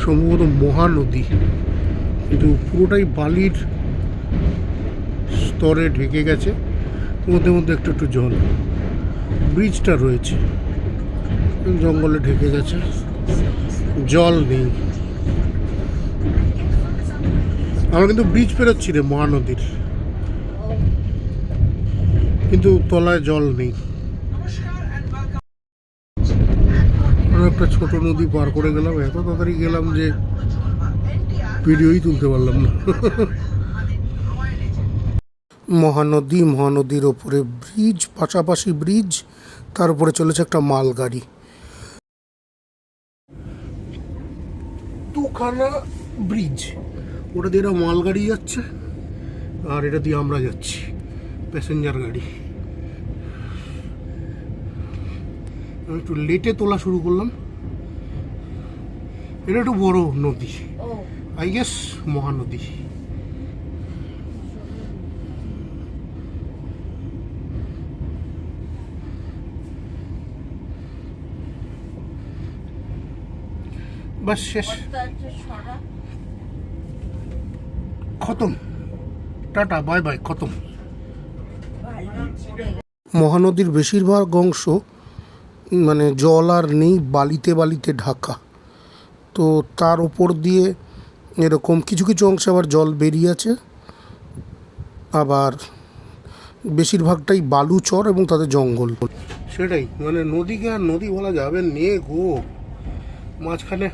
সম্ভবত মহানদী, কিন্তু পুরোটাই বালির স্তরে ঢেকে গেছে, মধ্যে মধ্যে একটু একটু জল। ব্রিজটা রয়েছে, জঙ্গলে ঢেকে গেছে, জল নেই। আমরা কিন্তু ব্রিজ পেরোচ্ছি রে মহানদীর, কিন্তু তলায় জল নেই। আমরা একটা ছোট নদী পার করে গেলাম, এত তাড়াতাড়ি গেলাম যে ভিডিওই তুলতে পারলাম না। মহানদী, মহানদীর ওপরে ব্রিজ, পাশাপাশি ব্রিজ, তার উপরে চলেছে একটা মালগাড়ি। দুখানা ব্রিজ, ওটা দিয়ে একটা মালগাড়ি যাচ্ছে আর এটা দিয়ে আমরা যাচ্ছি প্যাসেঞ্জার গাড়ি। আমি একটু লেটে তোলা শুরু করলাম। এটা একটু বড় নদী, আই গেস মহানদী। বাস শেষ, খতম, টাটা বাই বাই, খতম। মহানদীর বেশিরভাগ অংশ মানে জল আর নেই, বালিতে বালিতে ঢাকা। তো তার ওপর দিয়ে এরকম কিছু কিছু অংশে আবার জল বেরিয়ে আছে, আবার বেশিরভাগটাই বালু চর এবং তাদের জঙ্গল। সেটাই, মানে নদীকে আর নদী বলা যাবে নে গো। মাঝখানে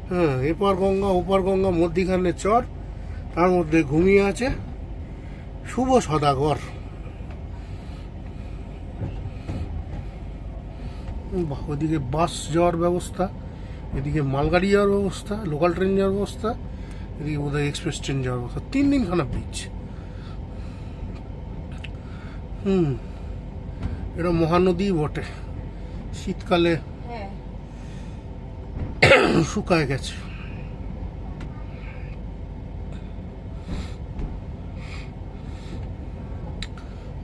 হ্যাঁ, এপার গঙ্গা ওপার গঙ্গা, মধ্যিখানে চর, তার মধ্যে ঘুমিয়ে আছে শুভ সদাগর। ওদিকে বাস যাওয়ার ব্যবস্থা, এদিকে মালগাড়ি যাওয়ার ব্যবস্থা, লোকাল ট্রেন যাওয়ার ব্যবস্থা, এদিকে বোধহয় এক্সপ্রেস ট্রেন যাওয়ার ব্যবস্থা। 3 দিনখানা ব্রিজ। এটা মহানদী বটে, শীতকালে শুকায় গেছে।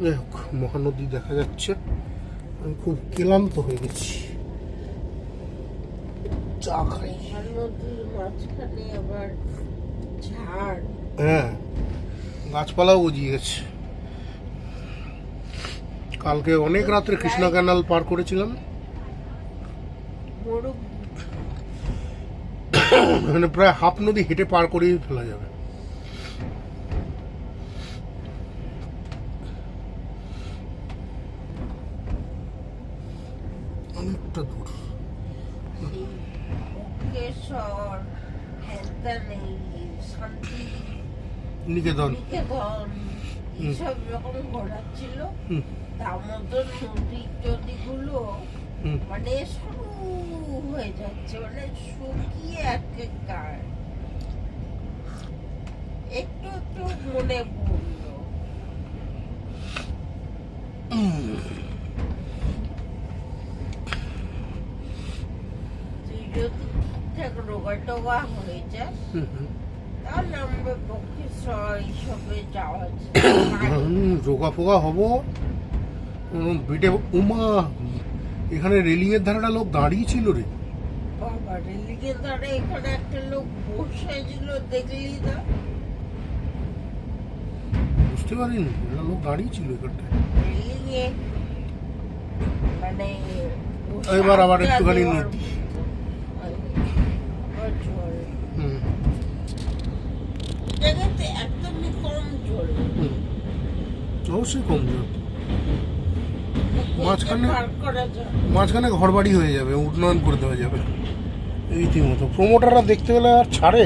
যাই হোক, মহানদী দেখা যাচ্ছে। আমি খুব ক্লান্ত হয়ে গেছি, চা খাই। হ্যাঁ, গাছপালাও গজিয়ে গেছে। কালকে অনেক রাত্রে কৃষ্ণা ক্যানাল পার করেছিলাম, মানে প্রায় হাফ নদী হেঁটে পার করেই ফেলা যাবে। অনেকটা দূর। নিকেতন সব রকম ঘোরাচ্ছিল। দামোদর নদীগুলো মানে শুরু হয়ে যাচ্ছে, মানে শুকিয়ে একেকার। একটু একটু মনে পড়লো তুই যদি ঠিকঠাক রোগা টোগা হয়ে যাস তাহলে আমার পক্ষে এইসবে যাওয়া রোগা ফোগা হবো বেটে। উমা, এখানে রেলিং এর ধারে লোক দাঁড়িয়ে ছিল রে বাবা। রেলিং এর ধারে এখানে একটা লোক বসে ছিল, দেখলি না? বুঝতে পারিনি, লোক দাঁড়িয়ে ছিল এখানটায়। মানে এবার আবার একটুখানি নদী। একদমই কম জল, অবশ্যই কম জল। মাঝখানে ঘর বাড়ি হয়ে যাবে, উন্নয়ন করে দেওয়া যাবে রীতিমতো। প্রমোটাররা দেখতে গেলে আর ছাড়ে।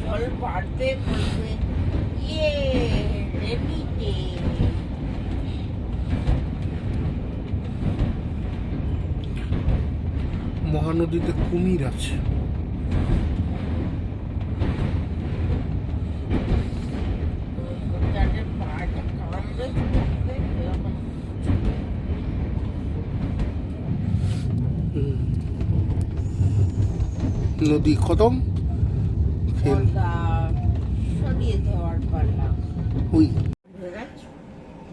জল বাড়তে বলবে মহানদীতে কুমির আছে। নদী খতম,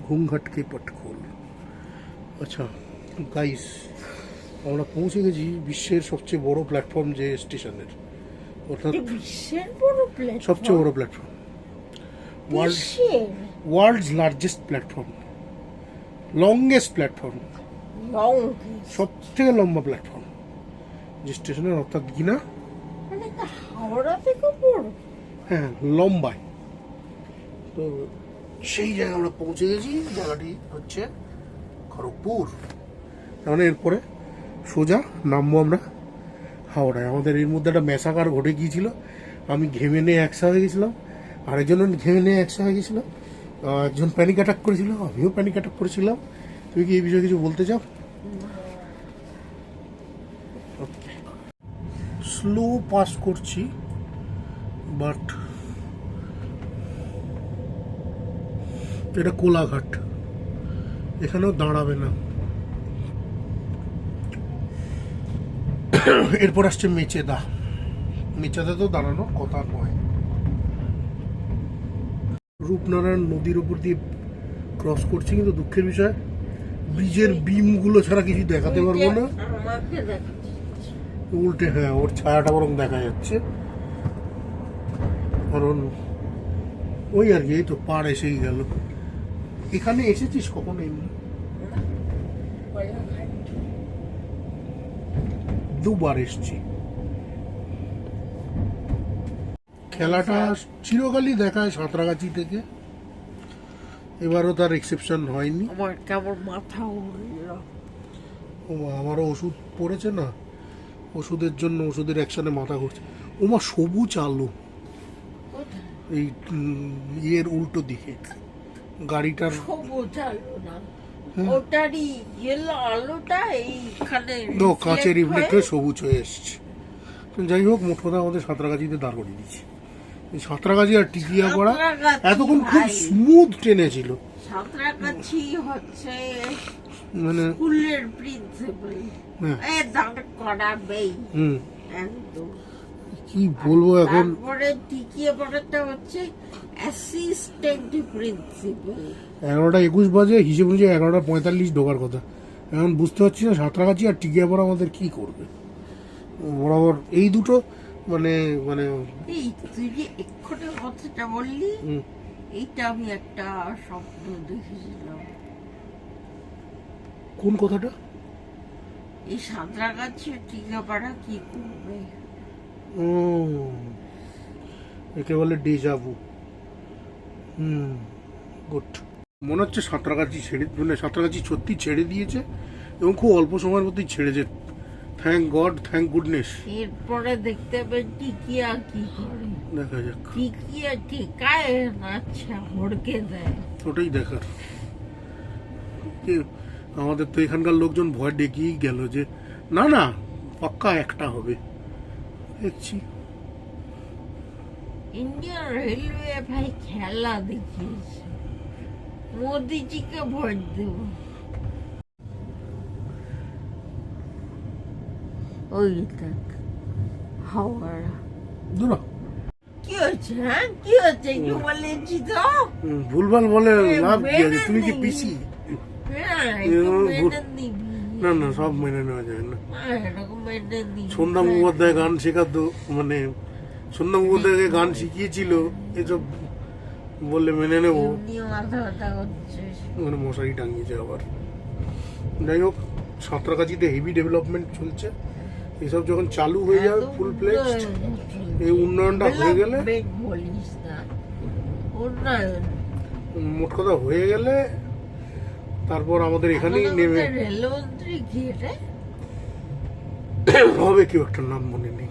ঘুমঘাট কে পটখোল। আচ্ছা গাইস, আমরা পৌঁছে গেছি বিশ্বের সবচেয়ে বড় প্ল্যাটফর্ম যে স্টেশনের, অর্থাৎ বিশ্বের বড় প্ল্যাটফর্ম, সবচেয়ে বড় platform, world's largest platform, longest platform, সব থেকে লম্বা প্ল্যাটফর্ম যে স্টেশনের, অর্থাৎ কিনা মানে হাওড়া থেকে বড়, হ্যাঁ লম্বায়। তো সেই জায়গায় আমরা পৌঁছে গেছি। জায়গাটি হচ্ছে খড়গপুর। মানে এরপরে সোজা নামবো আমরা হাওড়ায়। আমাদের এর মধ্যে একটা ম্যাসাকার ঘটে গিয়েছিল, আমি ঘেমে নিয়ে একসা হয়ে গেছিলাম, আরেকজন ঘেমে নিয়ে একসা হয়ে গেছিলাম, একজন প্যানিক অ্যাটাক করেছিল, আমিও প্যানিক অ্যাটাক করেছিলাম। তুমি কি এই বিষয়ে কিছু বলতে চাও? স্লো পাস করছি, বাট এটা কোলাঘাট, এখানেও দাঁড়াবে না। এরপর আসছে মেচেদা। মেচেদা তো দাঁড়ানোর কথা নয়। রূপনারায়ণ নদীর উপর দিয়ে ক্রস করছি, কিন্তু দুঃখের বিষয় ব্রিজের বিমগুলো ছাড়া কিছু দেখাতে পারবো না। আমাকে দেখাচ্ছি। উল্টে হ্যাঁ, ওর ছায়াটা বরং দেখা যাচ্ছে, কারণ ওই আর কি, এই তো পার এসেই গেল। এখানে এসেছিস কখন? এমনি দুবার এসছি। খেলাটা চিরকালই দেখায় সাঁতরাগাছি থেকে, এবারও তার এক্সেপশন হয়নি। আমার কেমন মাথা উড়ল। আমারও ওষুধ পড়েছে না, ওষুধের জন্য ওষুধের অ্যাকশনে মাথা ঘুরছে। ওমা সবুজ আলো এই ইয়ের উল্টো দিকে গাড়িটার। সবুজ আলো না, ওটারই ইয়েলো আলোটা এইখানে কাঁচের রিফ্লেক্টরে সবুজ হয়ে এসছে। যাই হোক, মোট কথা আমাদের সাঁতরাগাছিতে দাঁড় করিয়ে দিচ্ছি। সাঁতরাগাছি আর টিকিয়াপাড়া এতক্ষণ খুব স্মুথ ট্রেনে ছিল। সাঁতরাগাছি হচ্ছে মানে স্কুলের প্রিন্সিপাল, দাঁড় করাবেই একদম। কি বলবো এখন। তারপরে টিকিয়াপাড়াটা হচ্ছে অ্যাসিস্ট্যান্ট প্রিন্সিপাল। 11:21 বাজে, হিসেব অনুযায়ী 11:45 ঢোকার কথা। এখন বুঝতে পারছি না সাঁতরাগাছি আর টিকিয়াপাড়া আমাদের কি করবে বরাবর। এই দুটো মানে মানে এই তুই যে এক্ষুনি কথাটা বললি, এইটা আমি একটা স্বপ্ন দেখেছিলাম। কোন কথাটা? এই সাঁতরাগাছি টিকিয়াপাড়া কি করবে। একে বলে ডেজাভু। গুড। মনে হচ্ছে সাঁতরাগাছি সাঁতরাগাছি সত্যি ছেড়ে দিয়েছে, এবং খুব অল্প সময়ের মধ্যেই ছেড়েছে। Thank god, thank goodness. এরপরে দেখতে হবে টিকিয়া কি করে। দেখা যাক। টিকিয়া টিকায় আচ্ছা হড়কে দেয়, ওটাই দেখার। আমাদের তো এখানকার লোকজন ভয় ডেকেই গেল যে না না পাক্কা একটা হবে। দেখছি ইন্ডিয়ান রেলওয়ে ভাই খেলা দেখিয়েছে, মোদিজিকে ভোট দেব। ওই দেখ হাওড়া। দূরা কি হচ্ছে? হ্যাঁ কি হচ্ছে? কি বলেছি তো? ভুলভাল বলে লাভ কি আছে? তুমি কি পিসি? না না, সব মেনে নেওয়া যায় না। সন্ধ্যা মুখোপাধ্যায় গান শেখাতো, মানে সন্ধ্যা মুখোপাধ্যায়কে গান শিখিয়েছিল, এসব বললে মেনে নেবো, মানে মশারি টাঙিয়েছে আবার। যাই হোক, সাঁতরাগাছিতে হেভি ডেভেলপমেন্ট চলছে। এসব যখন চালু হয়ে যাবে ফুল ফ্লেজড, এই উন্নয়নটা হয়ে গেলে, মোট কথা হয়ে গেলে, তারপর আমাদের এখানেই নেমে হবে কেউ একটা, নাম মনে নেই।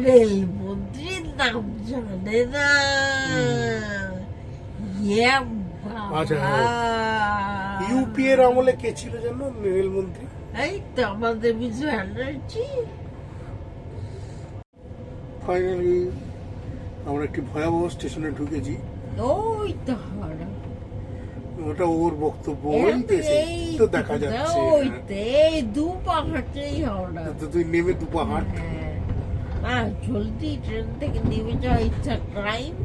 রেলমন্ত্রীর নাম জানে না। আচ্ছা, ইউপি এর আমলে কে ছিল জানো রেলমন্ত্রী? এই তো আমাদের বিজু ব্যানার্জি। ফাইনালি আমরা একটি ভয়াবহ স্টেশনে ঢুকেছি। ওই তো হাওড়া, ওটা ওর বক্তব্য, এই তো দেখা যাচ্ছে। ওই তো এই দু পা হাঁটলেই হাওড়া। তো তুই নেমে দুপা হাঁট। জলদি ট্রেন থেকে নেমে যাওয়া ইচ্ছা ক্রাইম,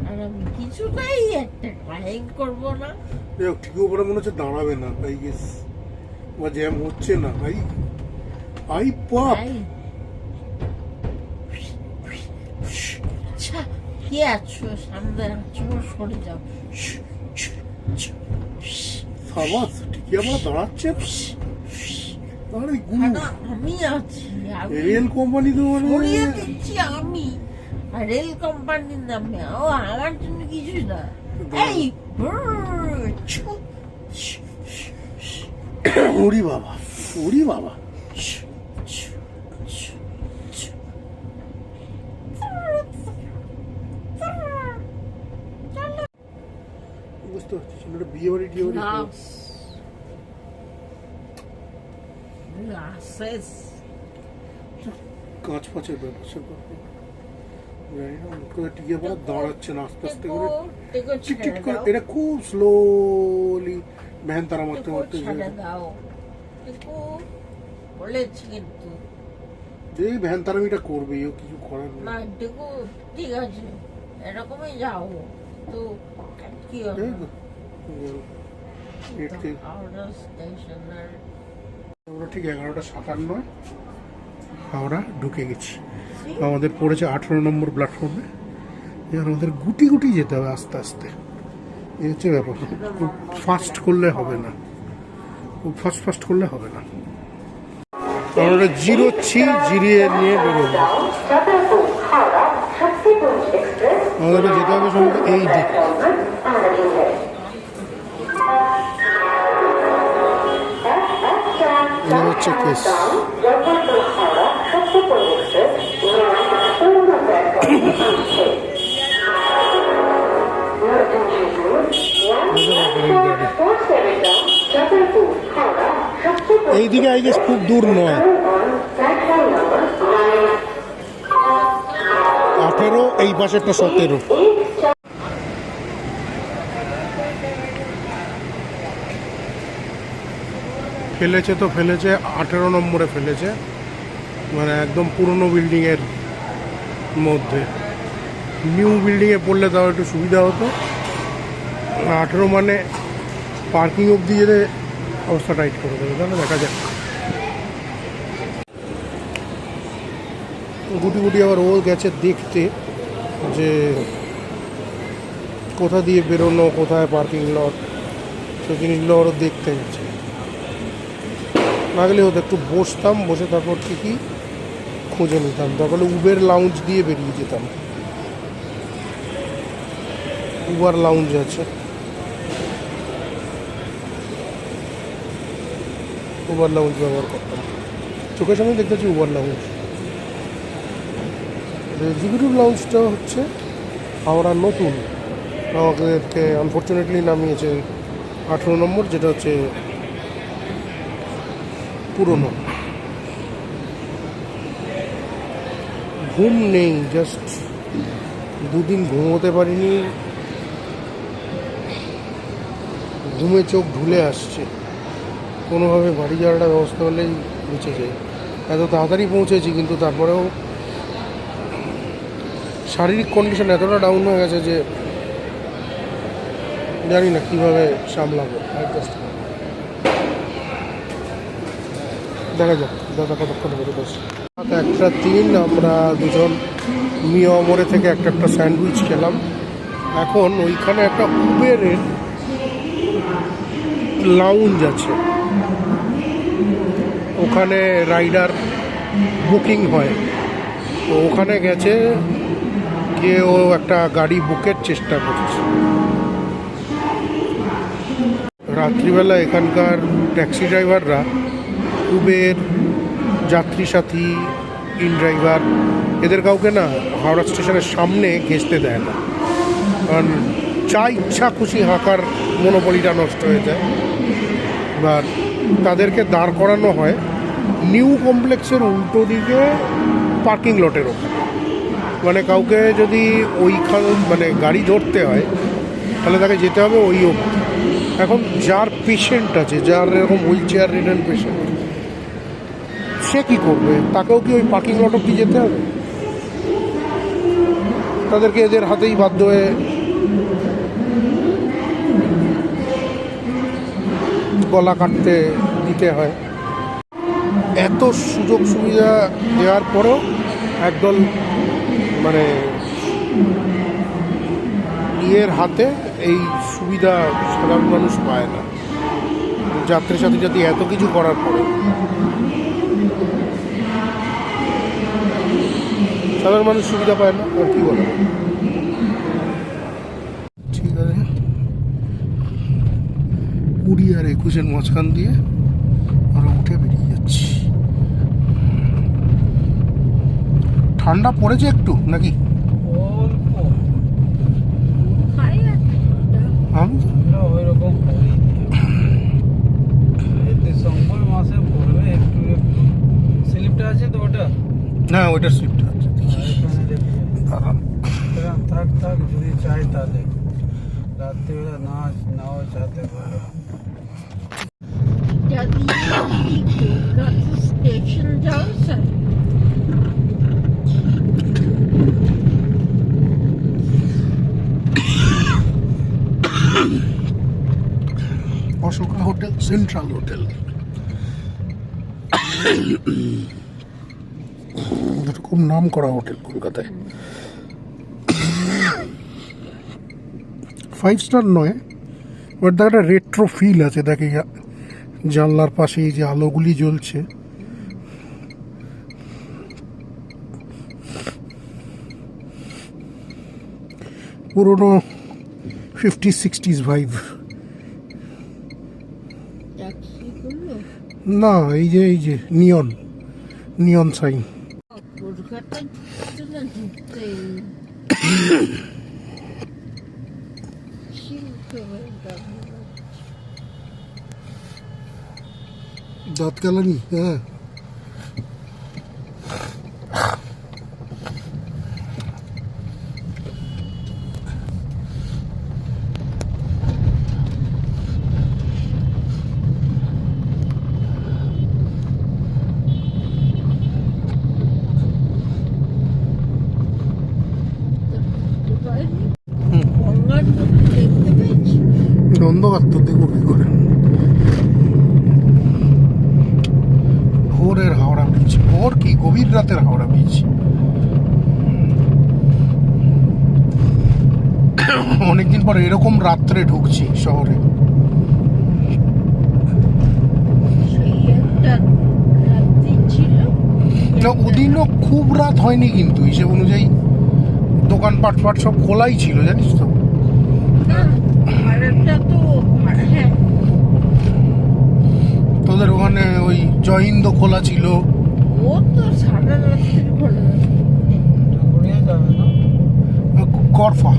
আর আমি কিছুটাই একটা ক্রাইম করবো না। ঠিক উপরে মনে হচ্ছে দাঁড়াবে না, আই গেস বা জ্যাম হচ্ছে না। আই পপ আচ্ছা, কে আছো সামনে? আছো, সরে যাও। সাবাস, ঠিকই আমরা দাঁড়াচ্ছে। আরে গুরু, আমি আছি, রেল কোম্পানি তো সরিয়ে দিচ্ছি আমি। আর রেল কোম্পানির নামে ও আমার জন্য কিছুই না। এই ওরি বাবা, ওরি বাবা। বুঝতে পারছি না, বিয়ে বাড়ি টিয়ে বাড়ি। কাঁচ ফাঁচের ব্যাপার স্যাপার টিকে পড়া দাঁড়াচ্ছে না, আস্তে আস্তে করে চিকচিক করে। এটা খুব স্লোলি ভ্যান তারা মারতে মারতে বলেছি, কিন্তু যে ভ্যান তারামিটা করবে, ও কিছু করার না। দেখো ঠিক আছে, এরকমই যাও তো কি হবে। আমরা ঠিক 11:57 হাওড়া ঢুকে গেছি। আমাদের পড়েছে 18 নম্বর প্ল্যাটফর্মে। এবার আমাদের গুটি গুটি যেতে হবে আস্তে আস্তে, এই হচ্ছে ব্যাপার। খুব ফাস্ট করলে হবে না, খুব ফাস্ট করলে হবে না। আমরা জিরোচ্ছি, জিরিয়ে নিয়ে বেরোবো। আমাদেরকে যেতে হবে সম্ভবত এই দিক। এটা হচ্ছে কেস। এইদিকে আই গেস খুব দূর নয়, 18, এই পাশেরটা 17। ফেলেছে তো ফেলেছে, 18 নম্বরে ফেলেছে, মানে একদম পুরনো বিল্ডিংয়ের মধ্যে। নিউ বিল্ডিংয়ে পড়লে তাও একটু সুবিধা হতো। 18 মানে পার্কিং অবধি যেতে অবস্থা টাইট করে দেবে। তাহলে দেখা যাক। গুটি গুটি আবার ও গেছে দেখতে যে কোথা দিয়ে বেরোনো, কোথায় পার্কিং লট, সে জিনিসগুলো আরও দেখতে গেছে। না গেলে হতো একটু বসতাম, বসে তারপর ঠিকই খুঁজে নিতাম। তারপরে উবের লাউঞ্জ দিয়ে বেরিয়ে যেতাম। উবার লাউঞ্জ আছে, উবার লাউঞ্জ ব্যবহার করতাম। চোখের সামনে দেখতে পাচ্ছি উবার লাউঞ্জ। এক্সিকিউটিভ লাউঞ্জটা হচ্ছে হাওড়া নতুন, আমাদেরকে আনফর্চুনেটলি নামিয়েছে 18 নম্বর, যেটা হচ্ছে পুরনো। ঘুম নেই, জাস্ট দুদিন ঘুমোতে পারিনি, ঘুমে চোখ ঢুলে আসছে। কোনোভাবে বাড়ি যাওয়াটা ব্যবস্থা হলেই বেঁচে যায়। এত তাড়াতাড়ি পৌঁছেছি, কিন্তু তারপরেও শারীরিক কন্ডিশন এতটা ডাউন হয়ে গেছে যে জানি না কীভাবে সামলাবো। অ্যাডজাস্ট দেখা যাক দাদা কতক্ষণ বেরোতে পারছি। 1:03 আমরা দুজন মিয়া মোড়ে থেকে একটা স্যান্ডউইচ খেলাম। এখন ওইখানে একটা উবেরের লাউঞ্জ আছে, ওখানে রাইডার বুকিং হয়। তো ওখানে গেছে গিয়ে ও একটা গাড়ি বুকের চেষ্টা করছে। রাত্রিবেলা এখানকার ট্যাক্সি ড্রাইভাররা উবের, যাত্রী সাথী, ইন ড্রাইভার, এদের কাউকে না হাওড়া স্টেশনের সামনে ঘেঁচতে দেয় না, কারণ যা ইচ্ছা খুশি হাঁকার মনোপলিটা নষ্ট হয়ে যায়। এবার তাদেরকে দাঁড় করানো হয় নিউ কমপ্লেক্সের উল্টো দিকে পার্কিং লটের ওখানে। মানে কাউকে যদি ওইখান মানে গাড়ি ধরতে হয় তাহলে তাকে যেতে হবে ওই অবধি। এখন যার পেশেন্ট আছে, যার এরকম হুইল চেয়ার রিডেন পেশেন্ট, সে কী করবে? তাকেও কি ওই পার্কিং লট অবধি যেতে হবে? তাদেরকে এদের হাতেই বাধ্য হয়ে গলা কাটতে দিতে হয়। এত সুযোগ সুবিধা দেওয়ার পরেও একদল মানে নিজের হাতে এই সুবিধা সাধারণ মানুষ পায় না। যাত্রী সাথে সাথে এত কিছু করার পরে সাধারণ মানুষ সুবিধা পায় না, আর কি বলে। ঠিক আছে, 20 আর 21-এর মাঝখান দিয়ে আমরা উঠে বেরিয়ে যাচ্ছি। ঠান্ডা পড়েছে একটু নাকি? আমি ওইরকম ডিসেম্বর মাসে পড়বে একটু একটু। স্লিপটা আছে তো ওটা? না, ওইটার স্লিপটা আছে। এখানে দেখি দাঁড়ান। থাক থাক, যদি চাই তাহলে রাত্রিবেলা নাও চাতে পারো। যদি কলকাতা স্টেশন যাও sir, Ashoka hotel, central hotel, খুব নাম করা হোটেল কলকাতায়। 5 স্টার নয়, বাট একটা রেট্রো ফিল আছে। দেখে জানলার পাশে এই যে আলোগুলি জ্বলছে, পুরোনো 50-60s ভাইব। ট্যাক্সিগুলো না, এই যে নিয়ন সাইন। কলকাতা ঢুকতে দাঁত কালানি, হ্যাঁ। দেখতে পেয়েছি। অন্ধকার তো দেখবো কি করে। ভোরের হাওড়া ব্রিজ, ভোর কি গভীর রাতের হাওড়া ব্রিজ। অনেকদিন পর এরকম রাত্রে ঢুকছি শহরে। সেই একটা রাত্রি ছিল। না, ওদিনও খুব রাত হয়নি কিন্তু হিসেব অনুযায়ী দোকানপাট ফাট সব খোলাই ছিল, জানিস তো। আরেকটা তো হ্যাঁ, তোদের ওখানে ওই জয়হিন্দ খোলা ছিল। ও তো সারা রাত্রি খোলা। ঢাকুরিয়া যাবে না? গরফা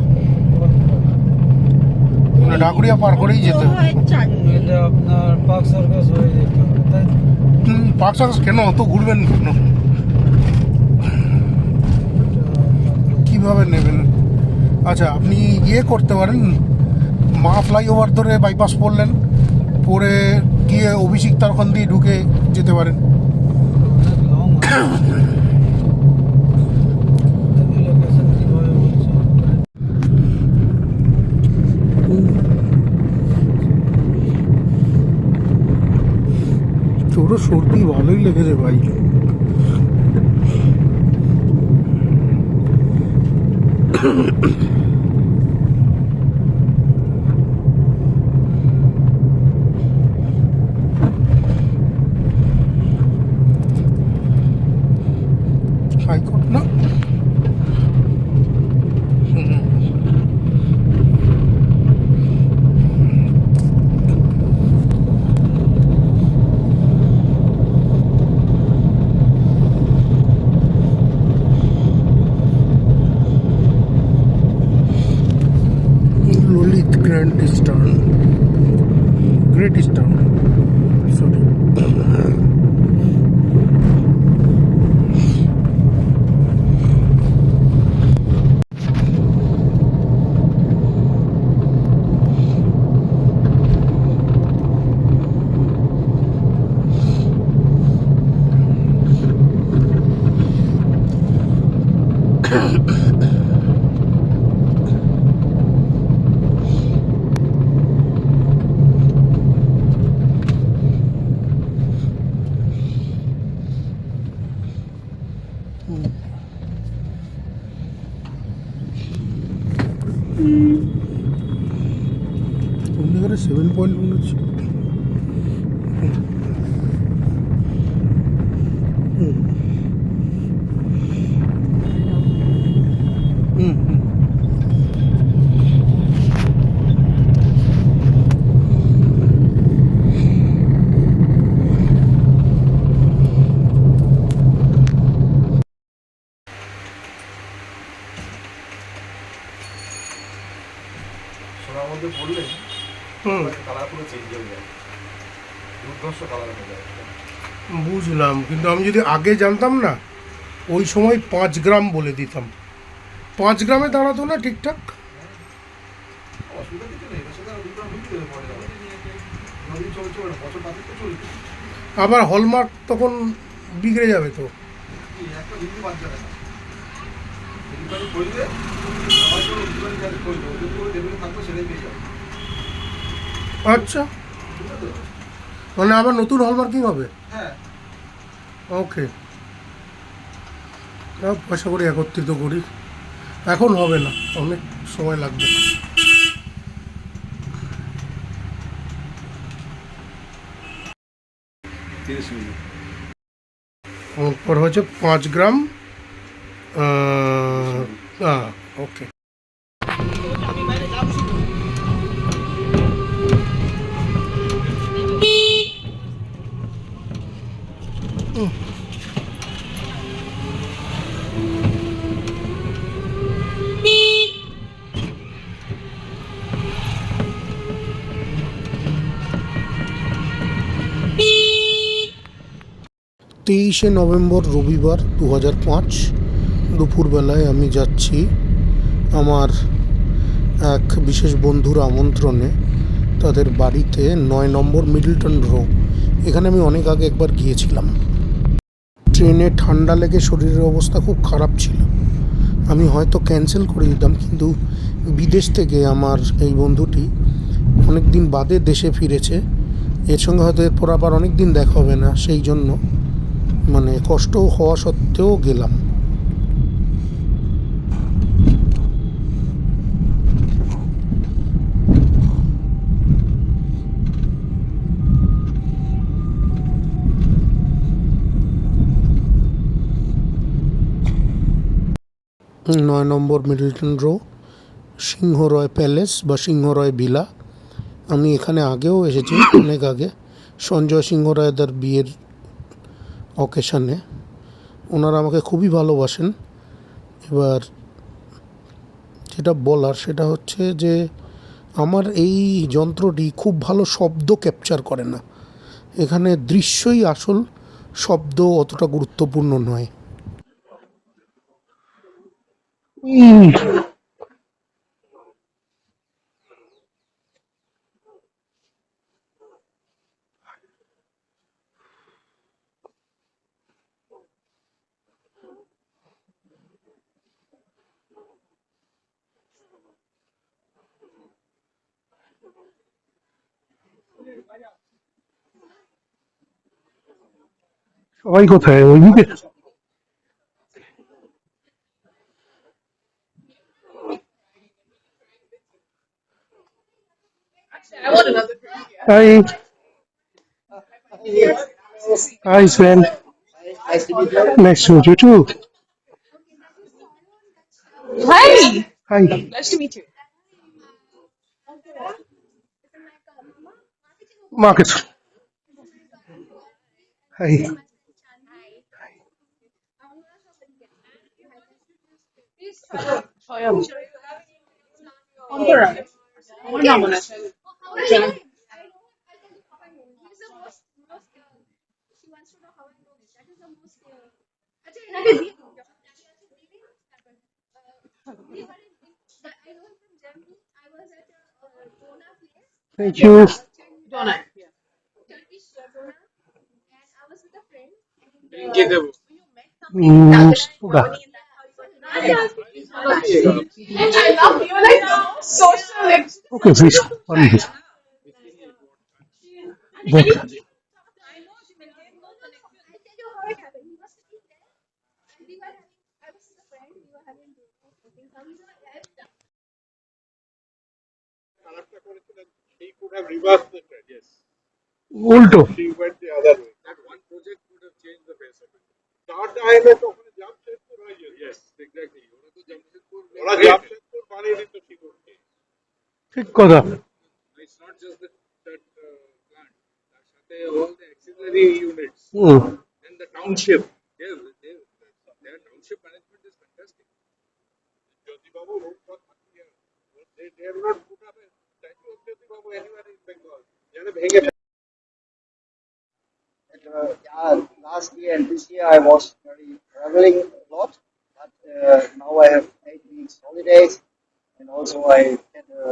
মানে ঢাকুরিয়া পার করেই যেতে হবে। এটা আপনার পার্ক সার্কাস হয়ে যেতে হবে, তাই পার্ক সার্কাস কেন অত ঘুরবেন কেন? কিভাবে নেবেন? আচ্ছা, আপনি ইয়ে করতে পারেন, মা ফ্লাইওভার ধরে বাইপাস পড়লেন, পরে গিয়ে অভিষিক্তার ওখান দিয়ে ঢুকে যেতে পারেন। অনেক লং লোকেশন কিভাবে বলছে। তোরও সর্দি ভালোই লেগেছে ভাই। হাইকোর্ট না? Lalit Grand Eastern, Great Eastern, sorry. অগ্নিগড়ে 7 পয়েন্ট মনে হচ্ছে। হুম হুম হুম। সোনার মধ্যে পড়লে হুম কালার পুরো চেঞ্জ হয়ে যায়, দুর্ধর্ষ কালার হয়ে যায়। বুঝলাম, কিন্তু আমি যদি আগে জানতাম না, ওই সময় 5 গ্রাম বলে দিতাম। 5 গ্রামে দাঁড়াতো না ঠিকঠাক? অসুবিধা কিছু নেই, এবার সেটা দুটো মিলিয়ে দেবে পরে যাবে, নদী চলছে ওটা বছর পাতিল তো চলবে, আবার হলমার্ক তখন বিগড়ে যাবে তো। কি একটা বিন্দু বাদ যাবে না, এদিকে করলে আমার কোনো জীবন কাজ করবে, ওদের করে যেগুলো থাকবে সেটাই পেয়ে যাবে। আচ্ছা, ঠিক আছে? মানে আবার নতুন হলমার্কিং হবে? হ্যাঁ, ওকে, পয়সা করে একত্রিত করি। এখন হবে না, অনেক সময় লাগবে। 30 মিনিট। পর হচ্ছে 5 গ্রাম। ওকে। হুম। 23শে নভেম্বর রবিবার 2005 দুপুরবেলায় আমি যাচ্ছি আমার এক বিশেষ বন্ধুর আমন্ত্রণে তাদের বাড়িতে 9 নম্বর মিডলটন রো। এখানে আমি অনেক আগে একবার গিয়েছিলাম। ট্রেনে ঠান্ডা লেগে শরীরের অবস্থা খুব খারাপ ছিল, আমি হয়তো ক্যান্সেল করে দিতাম, কিন্তু বিদেশ থেকে আমার এই বন্ধুটি অনেক দিন বাদে দেশে ফিরেছে, এর সঙ্গে হয়তো এরপর আবার অনেক দিন দেখা হবে না, সেই জন্য মানে কষ্ট হওয়া সত্ত্বেও গেলাম। নয় নম্বর মিডলটন রো, সিংহরয় প্যালেস বা সিংহরয় ভিলা। আমি এখানে আগেও এসেছি, অনেক আগে, সঞ্জয় সিংহ রায়দার বিয়ের অকেশানে। ওনারা আমাকে খুবই ভালোবাসেন। এবার যেটা বলার সেটা হচ্ছে যে আমার এই যন্ত্রটি খুব ভালো শব্দ ক্যাপচার করে না, এখানে দৃশ্যই আসল, শব্দ অতটা গুরুত্বপূর্ণ নয়। সবাই কোথায় ওইদিকে? Hi, hi Sven, nice to meet you too. Hi, Hi, nice to meet you. Marcus. Hi. স্বয়ং অন্তরা আমার নাম মনে আছে Thank you. Dona Soda. I love you like social Okay, please. One minute. Wait. would have reversed the trend, yes. উল্টো She went the other way. That one project would have changed the face of it. Taata to ওখানে জামশেদপুর হয়ে যেত। Yes, exactly. ওরা তো জামশেদপুর বানিয়ে দিত শিকড়কে। ঠিক কথা It's not just that plant. তার সাথে all the auxiliary units hmm and the township. Yes, their township management is fantastic. Jyoti Babu, they have not put up a statue of Jyoti Babu anywhere in Bengal. যেন ভেঙে Yeah, last year and this year I was very traveling a lot, but now I have 8 weeks holidays, and also I had a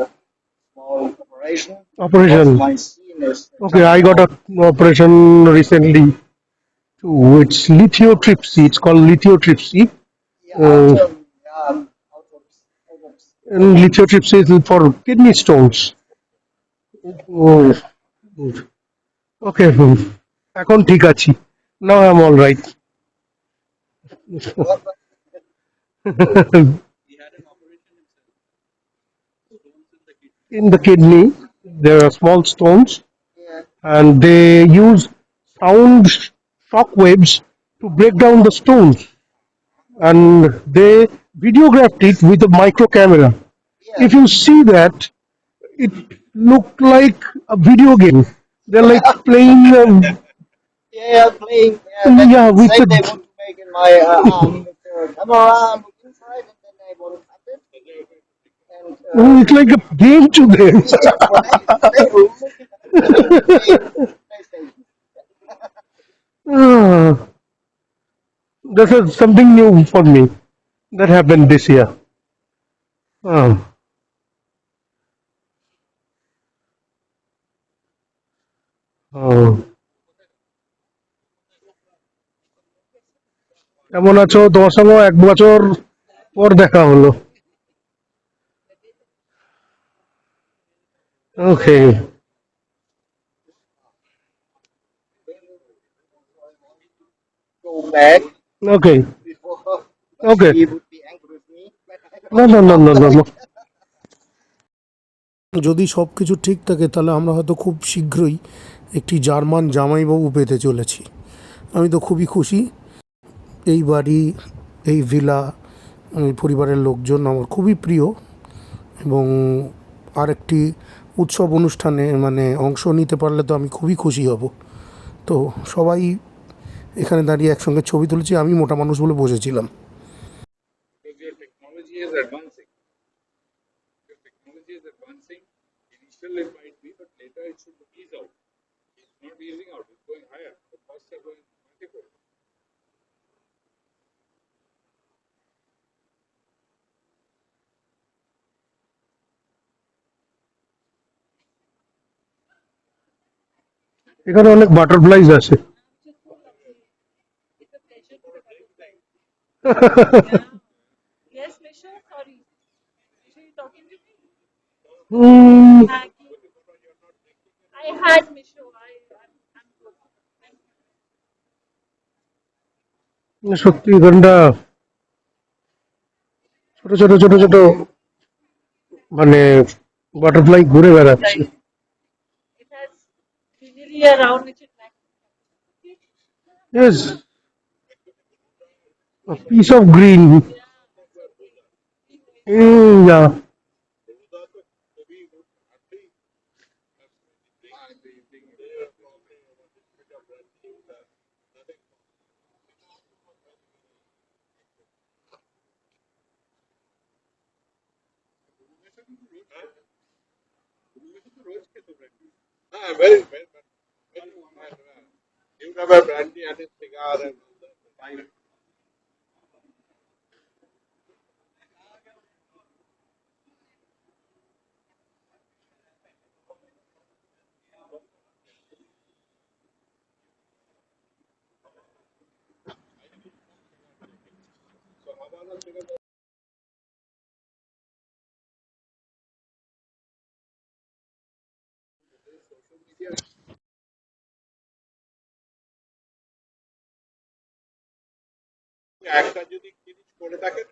small operation. Operation. Because my scene is Okay, I got an operation recently too. It's lithotripsy. It's called lithotripsy. yeah, out of And lithotripsy is for kidney stones. Oh, good. Okay, এখন ঠিক আছি. Now I'm all right. In the kidney, there are small stones, yeah, and they use sound shock waves to break down the stones, and they videographed it with a micro camera. yeah, If you see that, it looked like a video game. They're like playing, yeah, playing. Yeah, yeah, with same the. they want to make in my arm with the camera inside, and then they want to cut it, and It's like a game to them. PlayStation. Ah, this is something new for me that happened this year. Ah, ah. কেমন আছো? তোমার সঙ্গে 1 বছর পর দেখা হলো। ওকে Go back okay before okay he would be angry with me. না না না না না না। যদি সব কিছু ঠিক থাকে তাহলে আমরা হয়তো খুব শীঘ্রই একটি জার্মান জামাইবাবু পেতে চলেছি। আমি তো খুবই খুশি। এই বাড়ি, এই ভিলা, এই পরিবারের লোকজন আমার খুবই প্রিয়, এবং আরেকটি উৎসব অনুষ্ঠানে মানে অংশ নিতে পারলে তো আমি খুবই খুশি হব। তো সবাই এখানে দাঁড়িয়ে একসঙ্গে ছবি তুলেছি, আমি মোটা মানুষ বলে বসেছিলাম। because your technology is advancing. Your technology is advancing. Initially it might be, but later it should ease out. It's not easing out, it's going higher. The costs are going multiple. এখানে অনেক butterflies আছে। Yes, Misha, sorry. Misha, you talking to me? Hmm, Maggie. I had Misha. I'm good. Thank you. সত্যি এখানটা ছোট ছোট ছোট ছোট মানে বাটারফ্লাই ঘুরে বেড়াচ্ছে। It has greenery around which it makes. Yes, a piece of green. Yeah. Very, very, very. You have a brandy and a cigar and wine. একটা যদি জিনিস করে থাকেন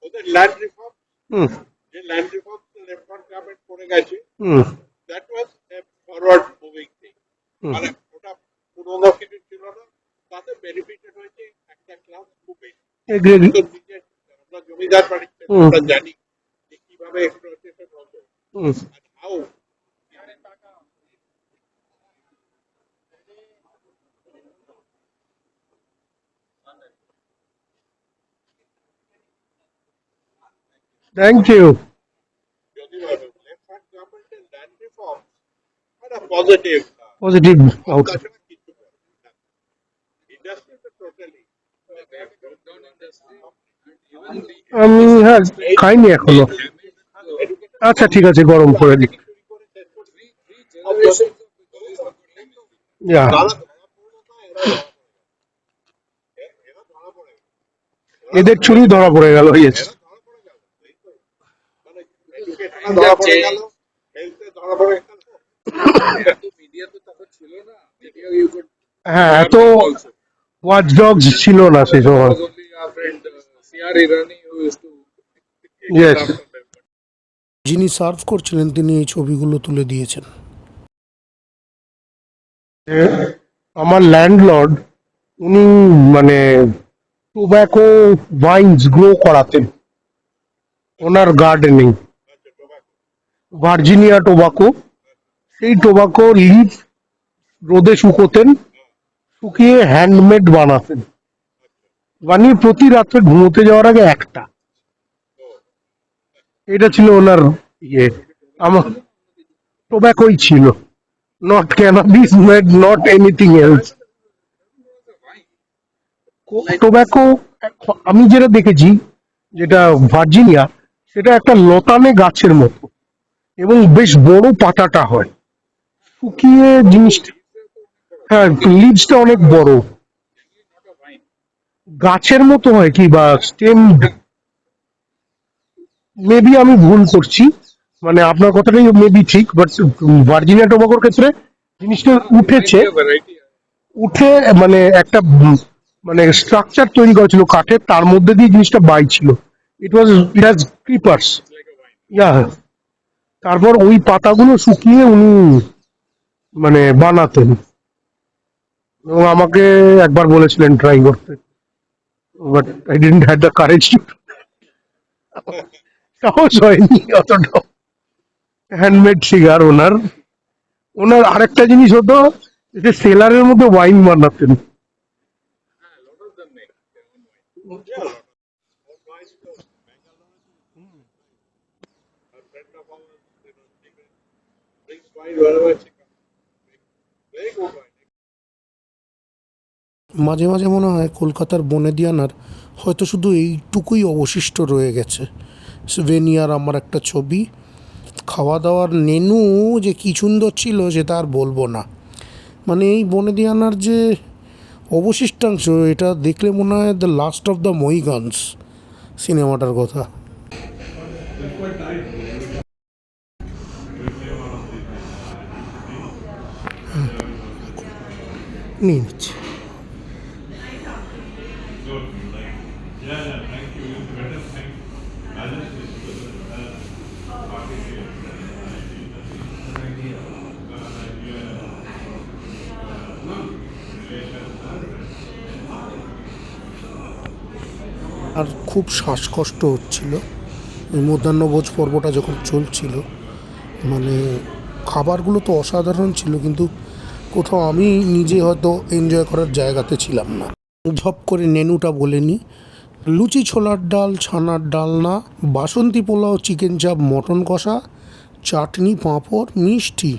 ওদের ল্যান্ড রিফর্ম হুম যে ল্যান্ড রিফর্ম লেফট গভর্নমেন্ট করে গেছে হুম that was a agri- আমরা জমিদার বাড়িতে হুম। আমরা জানি যে কিভাবে এক্সপ্লয়টেশন হতো হুম। and how Thank you. left hand government and land reform had a positive Positive outcome. তাছাড়া কিছু করে না। Industry তো totally they have brought down industry and even the আমি হ্যাঁ খাইনি এখনো। আচ্ছা ঠিক আছে, গরম করে দিই। Yeah. এদের চুরি ধরা পড়ে গেল। Yes. ধরা পড়ে গেল হেলথে ধরা পড়ে গেল মিডিয়া তো তখন ছিল না মিডিয়া ইউ কুড হ্যাঁ, এত ওয়াচ ডগস ছিল না সেই সময়। was only our friend C.R. Irani who used to Yes. যিনি সার্ভ করছিলেন তিনি এই ছবিগুলো তুলে দিয়েছেন। আমার ল্যান্ডলর্ড উনি মানে টোব্যাকো ভাইনস গ্রো করাতেন ওনার গার্ডেনিং, ভার্জিনিয়া টোবাকো। সেই টোবাকো লিভ রোদে শুকোতেন, শুকিয়ে হ্যান্ডমেড বানাতেন, বানিয়ে প্রতি রাত্রে ঘুমোতে যাওয়ার আগে একটা। এটা ছিল ওনার ইয়ে। আমার টোব্যাকোই ছিল, not cannabis, not anything else. Tobacco আমি যেটা দেখেছি, যেটা ভার্জিনিয়া, সেটা একটা লতানে গাছের মতো এবং বেশ বড় পাতাটা হয়, শুকিয়ে জিনিসটা, হ্যাঁ লিভসটা অনেক বড় গাছের মতো হয় কি বা স্টেম। মেবি আমি ভুল করছি, মানে আপনার কথাটাই মেবি ঠিক, বাট ভার্জিনিয়া টোবাকোর ক্ষেত্রে জিনিসটা উঠেছে, variety উঠে মানে একটা মানে স্ট্রাকচার তৈরি করা ছিল কাঠের, তার মধ্যে দিয়ে জিনিসটা বাইছিল। It has ক্রিপার্স। ইয়া, তারপর ওই পাতাগুলো শুকিয়ে উনি মানে বানাতেন এবং আমাকে একবার বলেছিলেন ট্রাই করতে, but I didn't have the courage to. সাহস হয়নি অতটা। হ্যান্ডমেড সিগার ওনার। ওনার আরেকটা জিনিস হতো, যে সেলারের মধ্যে wine বানাতেন। brings wine wherever she comes. Very good wine. মাঝে মাঝে মনে হয় কলকাতার বনেদিয়ানার হয়তো শুধু এইটুকুই অবশিষ্ট রয়ে গেছে। ভেনিয়ার আমার একটা ছবি, খাওয়া দাওয়ার মেনু যে কী সুন্দর ছিল সেটা আর বলবো না। মানে এই বনেদিয়ানার যে অবশিষ্টাংশ, এটা দেখলে মনে হয় দ্য লাস্ট অফ দ্য মহিগানস সিনেমাটার কথা। নিয়ে নিচ্ছি। আর খুব শ্বাসকষ্ট হচ্ছিল এই মধ্যাহ্নভোজ পর্বটা যখন চলছিল। মানে খাবারগুলো তো অসাধারণ ছিল, কিন্তু কোথাও আমি নিজে হয়তো এনজয় করার জায়গাতে ছিলাম না। ঝপ করে মেনুটা বলে নিই: লুচি, ছোলার ডাল, ছানার ডালনা, বাসন্তী পোলাও, চিকেন চাপ, মটন কষা, চাটনি, পাঁপড়, মিষ্টি।